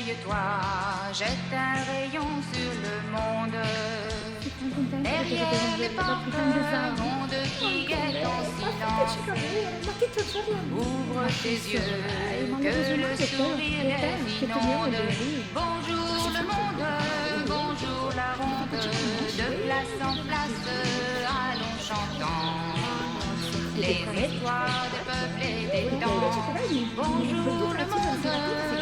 Réveille-toi, jette un rayon sur le monde. Derrière les portes, un monde qui guette en silence. Ouvre tes yeux, que le sourire les inonde. Bonjour le monde, bonjour la ronde. De place en place, allons chantant. Les histoires des peuples et des temps. Bonjour le monde,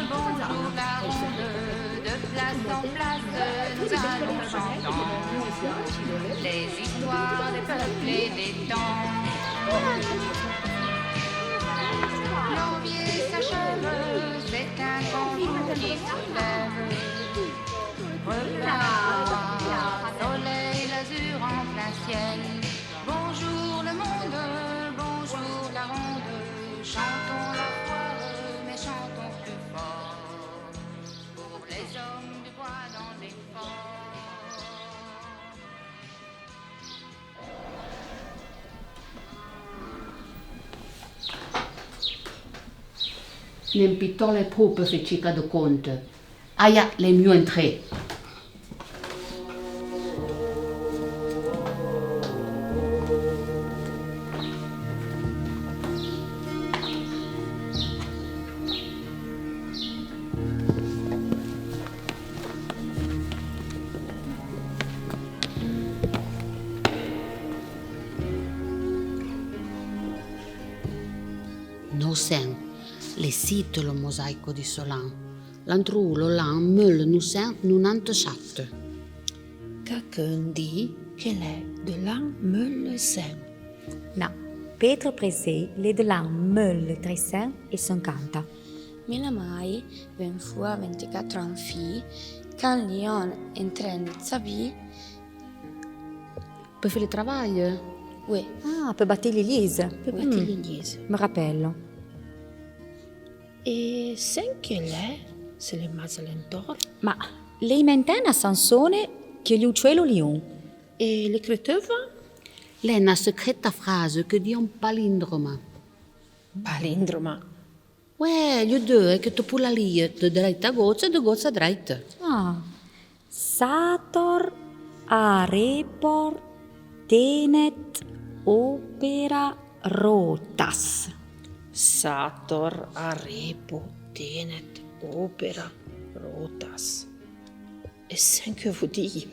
bonjour la ronde. De place en place, nous allons chantant. Les histoires des peuples et des temps. Janvier s'achève, c'est un grand jour qui se lève. Regarde, soleil, l'azur en plein ciel. Bonjour le monde, bonjour la ronde. Chantons la foire, mais chantons plus fort. Pour les hommes du bois dans les forts. Nem pitole prope fecica de conte. Aia le mio entré. No sen. Le sito lo mosaico di Solan. L'antrulo l'an 1997. Quelqu'un dit qu'elle est de l'an 1900. No, Pietro Presei l'est de l'an 1350. Mais la mai, 20 fois 24 ans fille, quand Lyon entrait dans sa vie, Per fare il travaglio? oui, Ah, per battere l'Elise. Peut battre l'Église. Mi rappello. Et c'est qu'elle est, c'est le Mazalentor. Ma lei mentena a Sansone che gli uccello Lion. Et l'écriture Lei ha una secreta frase che dia un palindroma. palindroma. Gli due che tu pula lì, da dritta a gozza e da gozza a dritta. Ah. Sator, Arepor, Tenet, Opera, Rotas. Sator, Arepo, Tenet, Opera, Rotas. Et c'est que vous dites.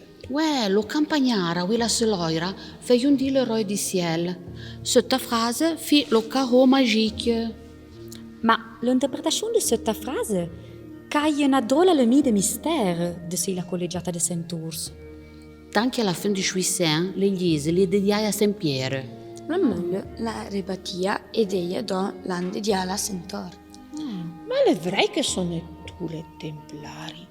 Lo campagnara, Willa Seloira, fei un di l'eroe di ciel. Setta frase fi lo carreau magique. Ma l'interpretazione di questa frase cae una drôle le de mystère de la collegiata de Saint-Ours. Anche alla fin di Chuissin, l'Église li dediai a Saint-Pierre. la meule la rebattia ed ella dans l'an de Diala Centaure. Mais il est vrai que ce sont tous les templari.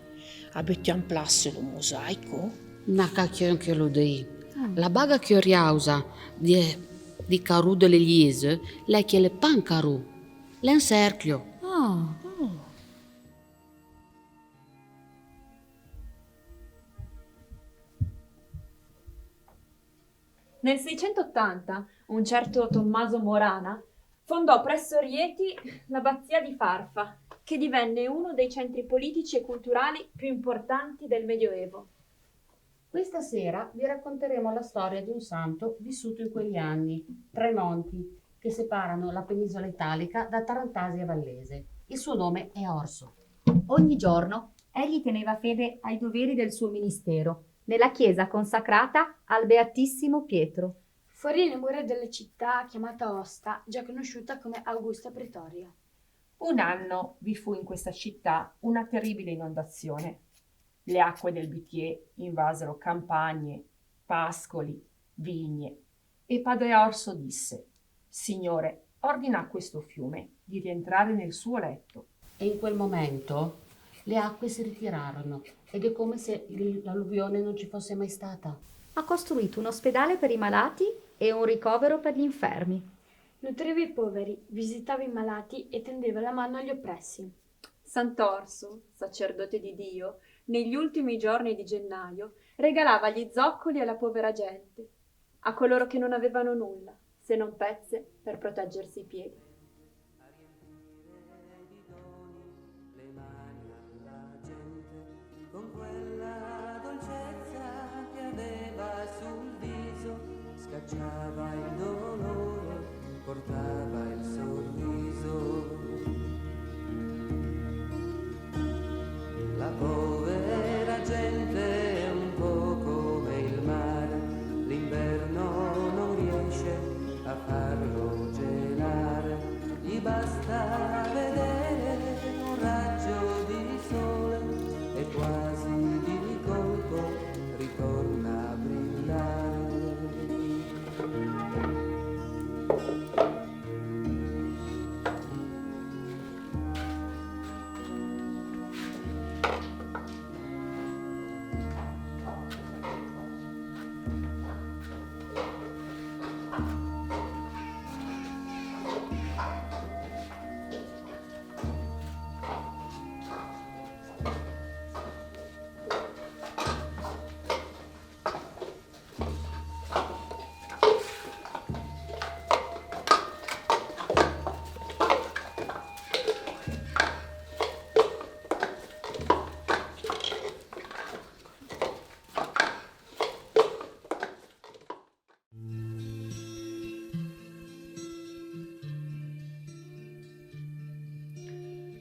Abbiamo en place le mosaico. Na cacchio anche lo dei. La baga curiosa di Carù dell'Église, lei che le pan Carù, l'encerchio. Ah. Nel 680 un certo Tommaso Morana fondò presso Rieti l'abbazia di Farfa, che divenne uno dei centri politici e culturali più importanti del Medioevo. Questa sera vi racconteremo la storia di un santo vissuto in quegli anni, tre monti che separano la penisola italica da Tarantasia Vallese. Il suo nome è Orso. Ogni giorno egli teneva fede ai doveri del suo ministero, nella chiesa consacrata al Beatissimo Pietro. Fuori le mura della città chiamata Osta, già conosciuta come Augusta Pretoria. Un anno vi fu in questa città una terribile inondazione. Le acque del Bitier invasero campagne, pascoli, vigne e padre Orso disse: Signore, ordina a questo fiume di rientrare nel suo letto. E in quel momento le acque si ritirarono ed è come se l'alluvione non ci fosse mai stata. Ha costruito un ospedale per i malati e un ricovero per gli infermi. Nutriva i poveri, visitava i malati e tendeva la mano agli oppressi. Sant'Orso, sacerdote di Dio, negli ultimi giorni di gennaio regalava gli zoccoli alla povera gente, a coloro che non avevano nulla, se non pezze per proteggersi i piedi. scacciava il dolore, portava il sorriso. La povera gente è un po' come il mare, l'inverno non riesce a farlo gelare, gli basta vedere un raggio di sole e quasi di colpo ritorna a brillare.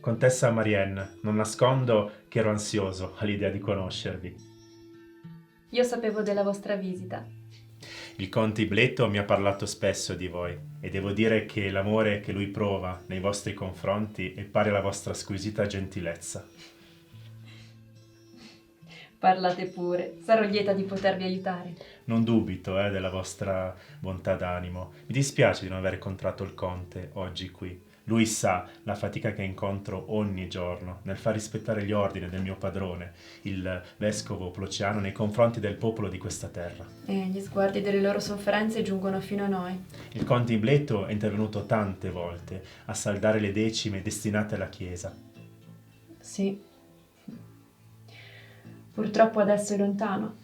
Contessa Marianne, non nascondo che ero ansioso all'idea di conoscervi. Io sapevo della vostra visita. Il conte Ibleto mi ha parlato spesso di voi e devo dire che l'amore che lui prova nei vostri confronti è pari alla vostra squisita gentilezza. Parlate pure, sarò lieta di potervi aiutare. Non dubito della vostra bontà d'animo. Mi dispiace di non aver incontrato il conte oggi qui. Lui sa la fatica che incontro ogni giorno nel far rispettare gli ordini del mio padrone, il vescovo Plociano, nei confronti del popolo di questa terra. E gli sguardi delle loro sofferenze giungono fino a noi. Il conte Ibleto è intervenuto tante volte a saldare le decime destinate alla Chiesa. Sì. Purtroppo adesso è lontano,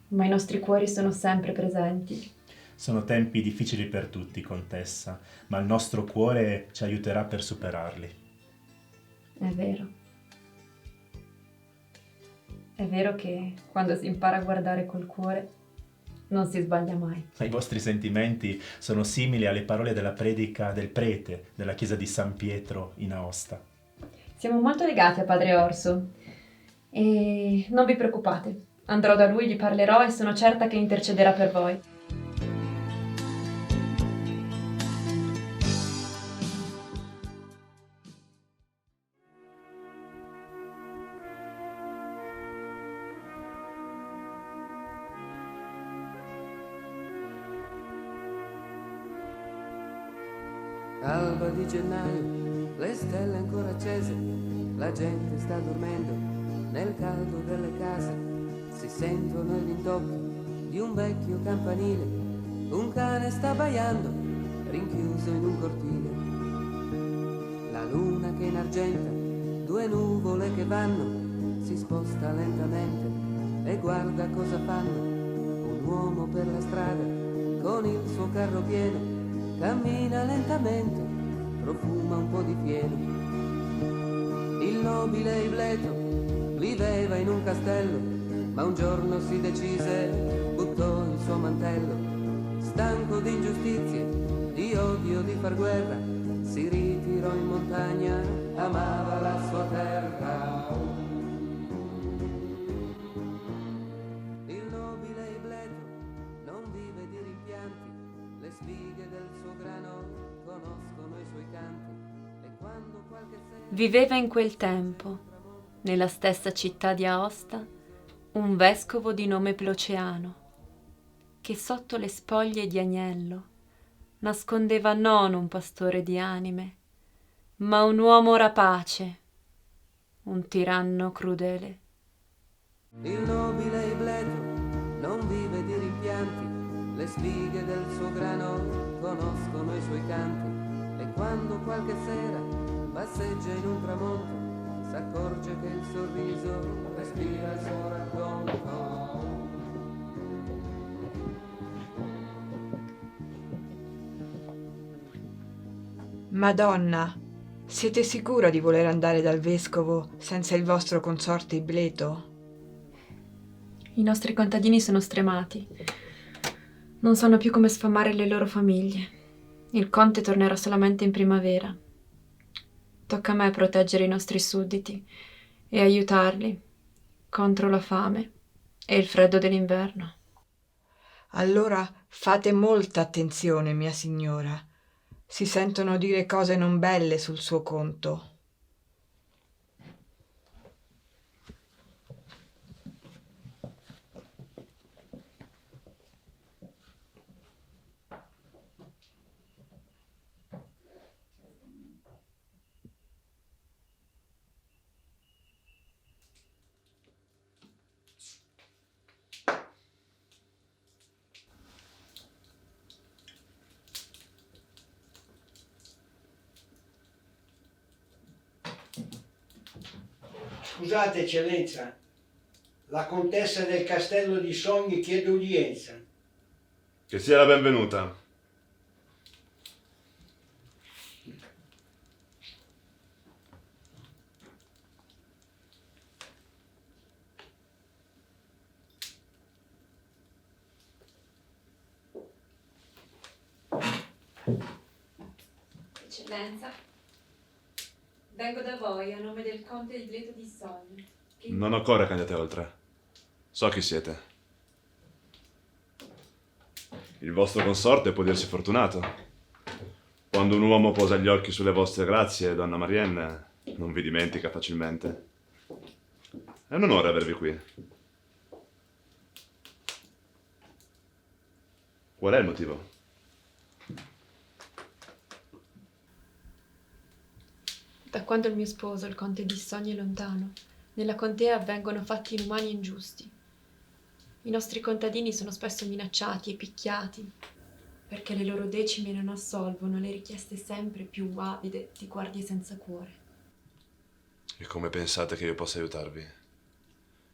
ma i nostri cuori sono sempre presenti. Sono tempi difficili per tutti, contessa, ma il nostro cuore ci aiuterà per superarli. È vero. È vero che quando si impara a guardare col cuore non si sbaglia mai. I vostri sentimenti sono simili alle parole della predica del prete della chiesa di San Pietro in Aosta. Siamo molto legati a Padre Orso e non vi preoccupate. Andrò da lui, gli parlerò e sono certa che intercederà per voi. Alba di gennaio, le stelle ancora accese, la gente sta dormendo nel caldo delle case, si sentono i rintocchi di un vecchio campanile, un cane sta abbaiando rinchiuso in un cortile. La luna che inargenta, due nuvole che vanno, si sposta lentamente e guarda cosa fanno. Un uomo per la strada con il suo carro pieno, cammina lentamente, profuma un po' di fieno. Il nobile Ibleto viveva in un castello, ma un giorno si decise, buttò il suo mantello. Stanco di ingiustizie, di odio, di far guerra, si ritirò in montagna, amava la sua terra. Il nobile Ibleto non vive di rimpianti, le spighe del suo grano conoscono i suoi canti, e quando qualche sera... Viveva in quel tempo, nella stessa città di Aosta, un vescovo di nome Plociano, che sotto le spoglie di agnello nascondeva non un pastore di anime, ma un uomo rapace, un tiranno crudele. Il nobile Ibleto non vive di rimpianti, le spighe del suo grano conoscono i suoi canti, e quando qualche sera passeggia in un tramonto, s'accorge che il sorriso respira il suo racconto. Madonna, siete sicura di voler andare dal vescovo senza il vostro consorte Ibleto? I nostri contadini sono stremati. Non sanno più come sfamare le loro famiglie. Il conte tornerà solamente in primavera. Tocca a me proteggere i nostri sudditi e aiutarli contro la fame e il freddo dell'inverno. Allora fate molta attenzione, mia signora. Si sentono dire cose non belle sul suo conto. Scusate, eccellenza, la contessa del castello di Sogni chiede udienza. Che sia la benvenuta. Eccellenza, vengo da voi a nome del conte di Leto di Sogni. Non occorre che andate oltre. So chi siete. Il vostro consorte può dirsi fortunato. Quando un uomo posa gli occhi sulle vostre grazie, donna Marianne, non vi dimentica facilmente. È un onore avervi qui. Qual è il motivo? Da quando il mio sposo, il conte di Sogni, è lontano, nella contea avvengono fatti inumani e ingiusti. I nostri contadini sono spesso minacciati e picchiati, perché le loro decime non assolvono le richieste sempre più avide di guardie senza cuore. E come pensate che io possa aiutarvi?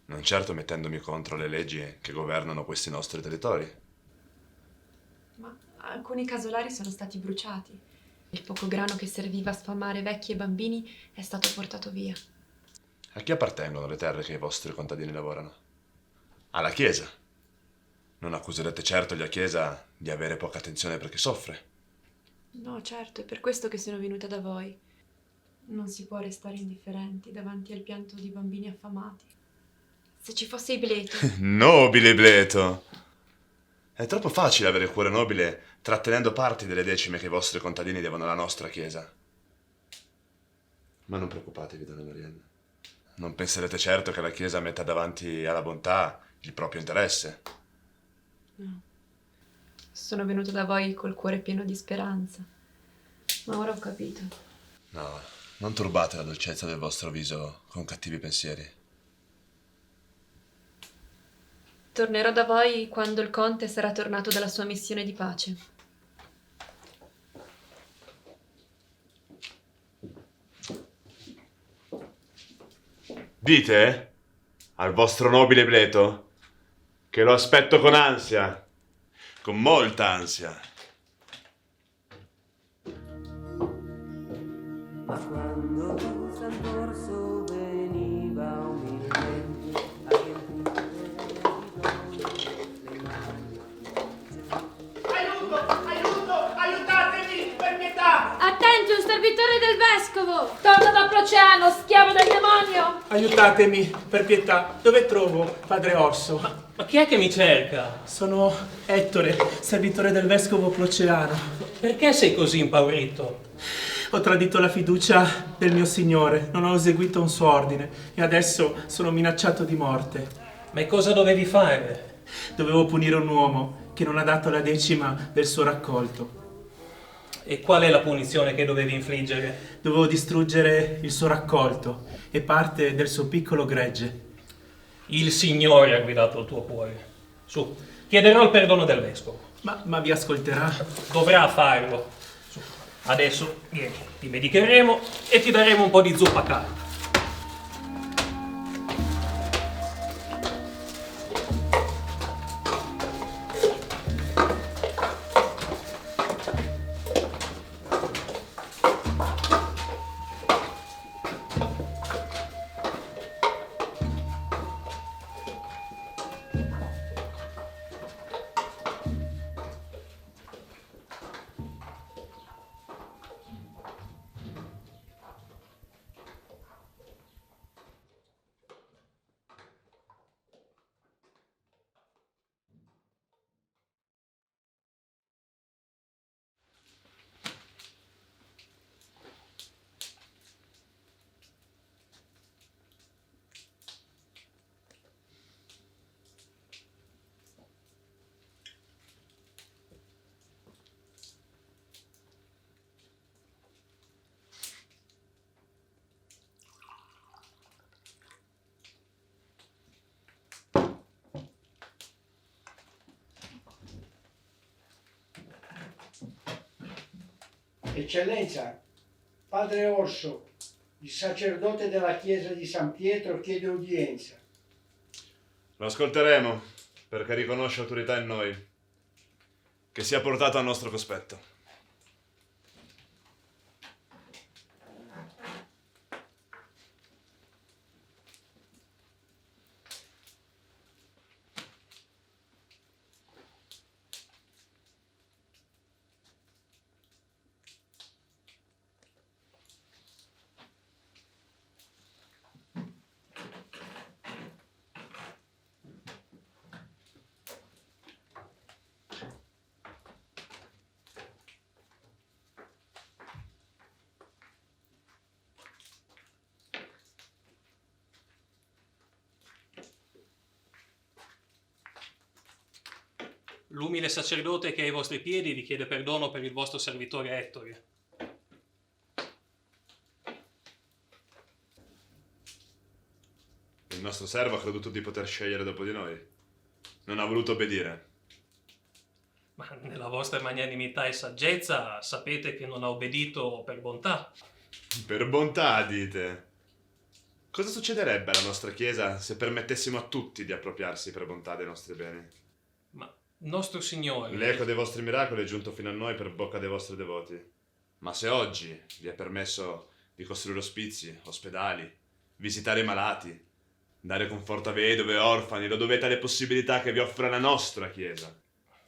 Non certo mettendomi contro le leggi che governano questi nostri territori. Ma alcuni casolari sono stati bruciati. Il poco grano che serviva a sfamare vecchi e bambini è stato portato via. A chi appartengono le terre che i vostri contadini lavorano? Alla Chiesa. Non accuserete certo la Chiesa di avere poca attenzione per chi soffre. No, certo, è per questo che sono venuta da voi. Non si può restare indifferenti davanti al pianto di bambini affamati. Se ci fosse Ibleto... Nobile Ibleto! È troppo facile avere cuore nobile trattenendo parti delle decime che i vostri contadini devono alla nostra Chiesa. Ma non preoccupatevi, donna Marianne. Non penserete certo che la Chiesa metta davanti alla bontà il proprio interesse. No. Sono venuta da voi col cuore pieno di speranza. Ma ora ho capito. No, non turbate la dolcezza del vostro viso con cattivi pensieri. Tornerò da voi quando il conte sarà tornato dalla sua missione di pace. Dite al vostro nobile Ibleto che lo aspetto con ansia, con molta ansia. Ma quando San Corso veniva umilmente a riempire le mani. Aiuto! Aiutatemi! Per pietà! Attenti, un servitore del vescovo! Torna da Proceano, schiavo del demonio! Aiutatemi, per pietà. Dove trovo padre Orso? Ma chi è che mi cerca? Sono Ettore, servitore del vescovo Proceano. Perché sei così impaurito? Ho tradito la fiducia del mio signore, non ho eseguito un suo ordine e adesso sono minacciato di morte. Ma cosa dovevi fare? Dovevo punire un uomo che non ha dato la decima del suo raccolto. E qual è la punizione che dovevi infliggere? Dovevo distruggere il suo raccolto e parte del suo piccolo gregge. Il Signore ha guidato il tuo cuore. Su, chiederò il perdono del vescovo. Ma vi ascolterà? Dovrà farlo. Su, adesso vieni, ti medicheremo e ti daremo un po' di zuppa calda. Eccellenza, padre Orso, il sacerdote della chiesa di San Pietro, chiede udienza. Lo ascolteremo, perché riconosce autorità in noi. Che sia portato al nostro cospetto. L'umile sacerdote che è ai vostri piedi vi chiede perdono per il vostro servitore Ettore. Il nostro servo ha creduto di poter scegliere dopo di noi. Non ha voluto obbedire. Ma nella vostra magnanimità e saggezza sapete che non ha obbedito per bontà. Per bontà, dite? Cosa succederebbe alla nostra Chiesa se permettessimo a tutti di appropriarsi per bontà dei nostri beni? Ma nostro Signore... L'eco dei vostri miracoli è giunto fino a noi per bocca dei vostri devoti. Ma se oggi vi è permesso di costruire ospizi, ospedali, visitare i malati, dare conforto a vedove e orfani, lo dovete alle possibilità che vi offre la nostra Chiesa.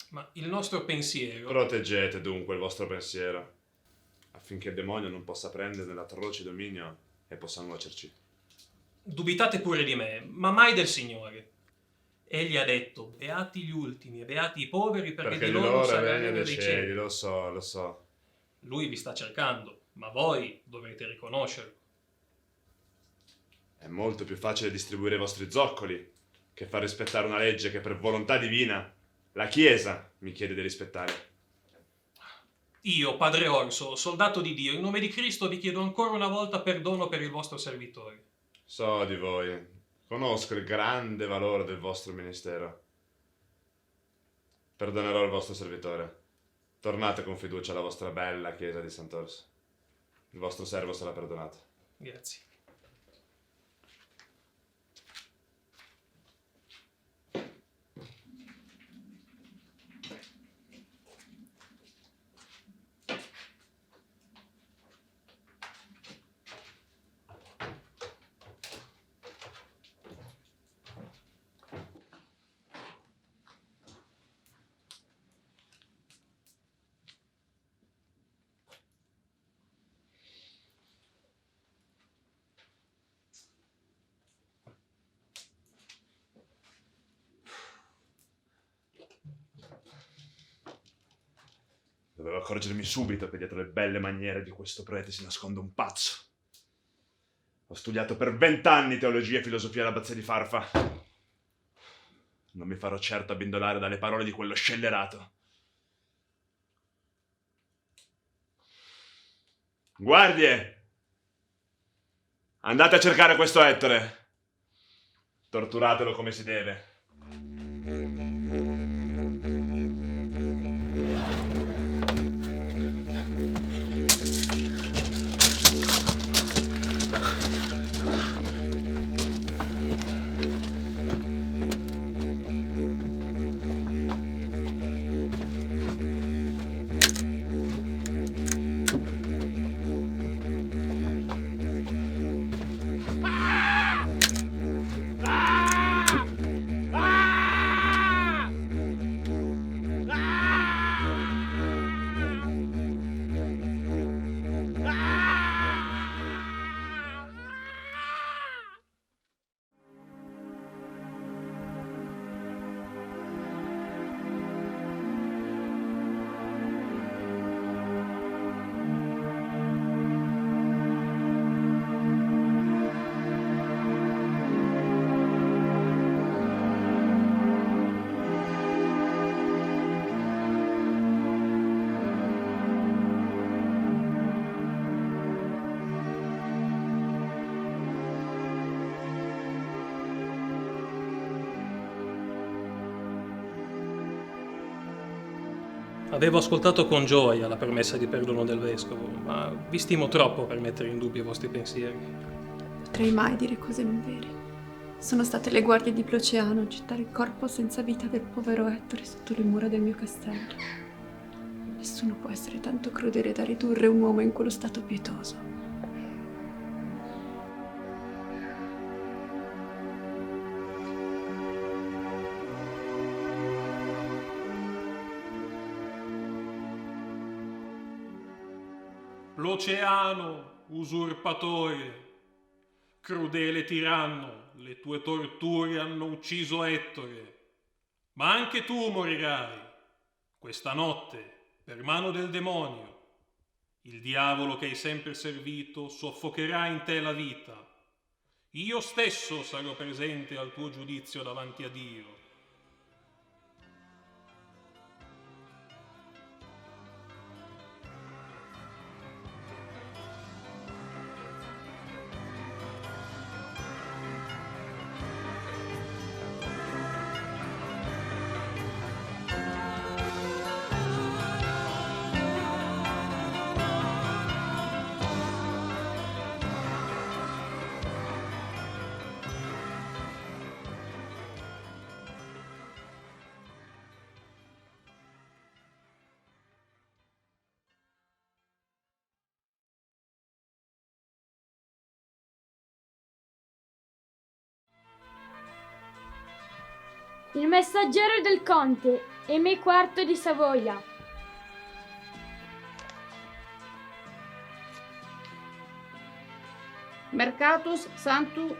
Ma il nostro pensiero... Proteggete dunque il vostro pensiero, affinché il demonio non possa prendere nell'atroce dominio e possa nuocerci. Dubitate pure di me, ma mai del Signore. Egli ha detto, beati gli ultimi e beati i poveri perché di loro sarà il regno dei cieli. Lo so. Lui vi sta cercando, ma voi dovrete riconoscerlo. È molto più facile distribuire i vostri zoccoli che far rispettare una legge che per volontà divina la Chiesa mi chiede di rispettare. Io, padre Orso, soldato di Dio, in nome di Cristo vi chiedo ancora una volta perdono per il vostro servitore. So di voi, conosco il grande valore del vostro ministero. Perdonerò il vostro servitore. Tornate con fiducia alla vostra bella chiesa di Sant'Orso. Il vostro servo sarà perdonato. Grazie. Dovevo accorgermi subito che dietro le belle maniere di questo prete si nasconde un pazzo. Ho studiato per 20 anni teologia e filosofia all'abbazia di Farfa. Non mi farò certo abbindolare dalle parole di quello scellerato. Guardie! Andate a cercare questo Ettore. Torturatelo come si deve. Avevo ascoltato con gioia la promessa di perdono del vescovo, ma vi stimo troppo per mettere in dubbio i vostri pensieri. Potrei mai dire cose non vere. Sono state le guardie di Bloceano a gettare il corpo senza vita del povero Ettore sotto le mura del mio castello. Nessuno può essere tanto crudele da ridurre un uomo in quello stato pietoso. Bloceano, usurpatore, crudele tiranno, le tue torture hanno ucciso Ettore, ma anche tu morirai, questa notte, per mano del demonio. Il diavolo che hai sempre servito soffocherà in te la vita. Io stesso sarò presente al tuo giudizio davanti a Dio. Il messaggero del conte, Aimé IV di Savoia. Mercatus Sanctu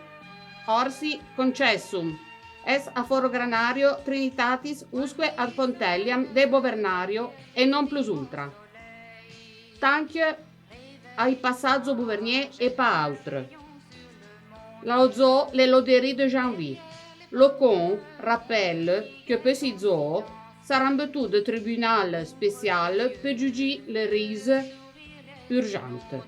Orsi concessum, es a foro granario Trinitatis usque ad Pontelliam debo vernario e non plus ultra. Tanque ai passaggio Bouvernier et pas autre. Lauzo les loderies de janvier. Le con rappelle que petit zoo sarambetou de tribunal spécial peut juger les rises urgentes.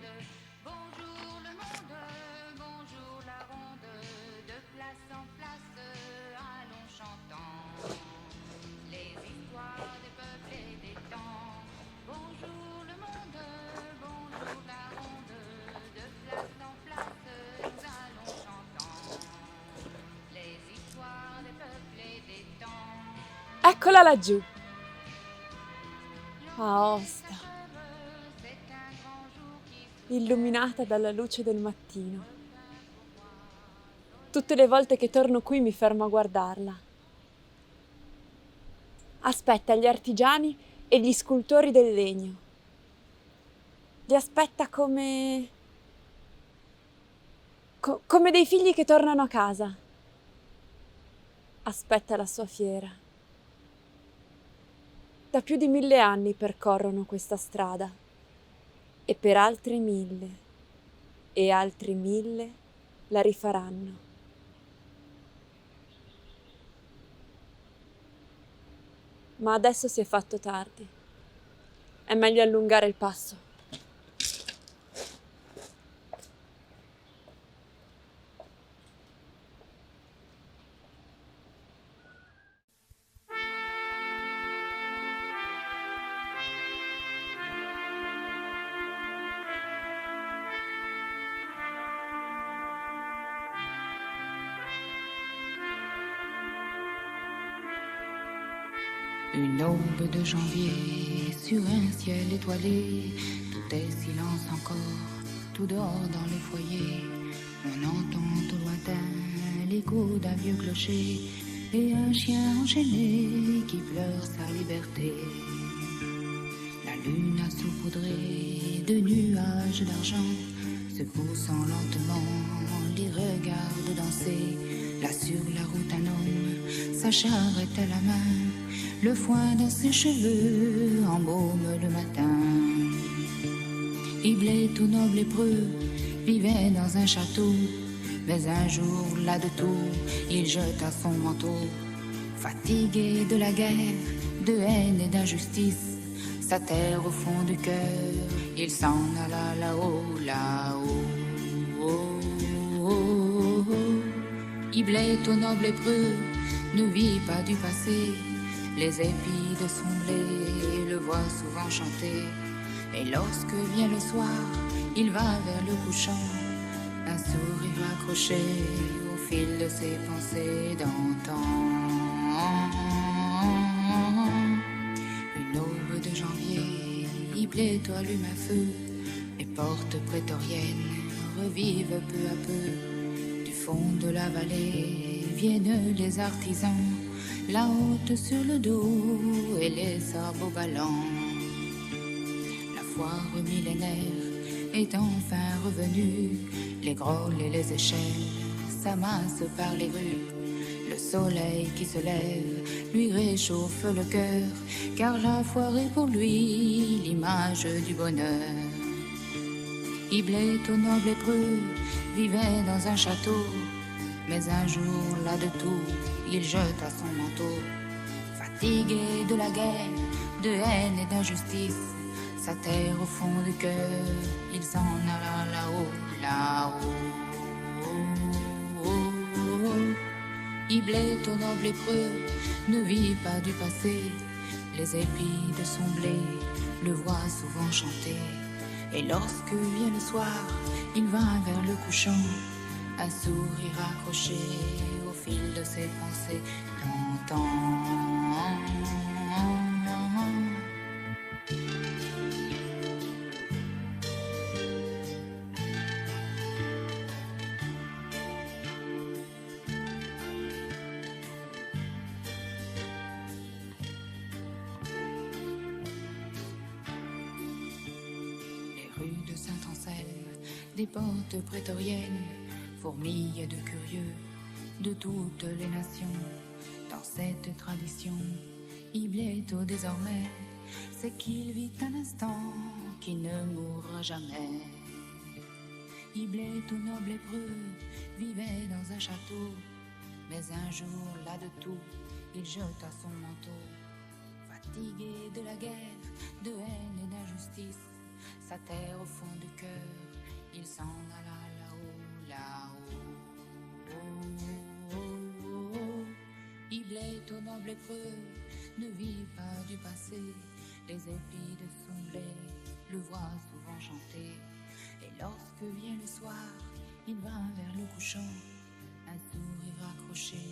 Eccola laggiù, Aosta, illuminata dalla luce del mattino. Tutte le volte che torno qui mi fermo a guardarla. Aspetta gli artigiani e gli scultori del legno. Li aspetta come dei figli che tornano a casa. Aspetta la sua fiera. Da più di 1000 anni percorrono questa strada e per altri 1000 e altri 1000 la rifaranno. Ma adesso si è fatto tardi. È meglio allungare il passo. Une aube de janvier sur un ciel étoilé, tout est silence encore, tout dehors dans les foyers. On entend au lointain l'écho d'un vieux clocher et un chien enchaîné qui pleure sa liberté. La lune a saupoudré de nuages d'argent, se poussant lentement, les regarde danser. Là sur la route un homme, sa charrette à la main, le foin dans ses cheveux embaume le matin. Iblé tout noble hébreu vivait dans un château, mais un jour là de tout il jeta son manteau. Fatigué de la guerre, de haine et d'injustice, sa terre au fond du cœur, il s'en alla là-haut, là-haut. Oh, oh, oh. Iblé tout noble hébreu ne vit pas du passé, Les épis de son blé le voient souvent chanter. Et lorsque vient le soir, il va vers le couchant, un sourire accroché au fil de ses pensées d'antan. Une aube de janvier, Ibleto allume un feu. Les portes prétoriennes revivent peu à peu. Du fond de la vallée viennent les artisans, la haute sur le dos et les sabots ballants. La foire millénaire est enfin revenue, les grolles et les échelles s'amassent par les rues. Le soleil qui se lève lui réchauffe le cœur, car la foire est pour lui l'image du bonheur. Ibleto, noble hébreu, vivait dans un château, mais un jour, là de tout, il jeta son manteau. Fatigué de la guerre, de haine et d'injustice, sa terre au fond du cœur, il s'en alla là-haut, là-haut. Ibleto, noble hébreu, ne vit pas du passé. Les épis de son blé le voient souvent chanter. Et lorsque vient le soir, il va vers le couchant, un sourire accroché au fil de ses pensées d'antan. De Saint-Anselme, des portes prétoriennes, fourmillent de curieux de toutes les nations. Dans cette tradition, Ibleto désormais, c'est qu'il vit un instant qui ne mourra jamais. Ibleto, noble hébreu, vivait dans un château, mais un jour, là de tout, il jeta son manteau. Fatigué de la guerre, de haine et d'injustice, sa terre au fond du cœur, il s'en alla là-haut, là-haut. Ibleto, noble hébreu, ne vit pas du passé. Les épis de son blé le voient souvent chanter. Et lorsque vient le soir, il va vers le couchant, un sourire accroché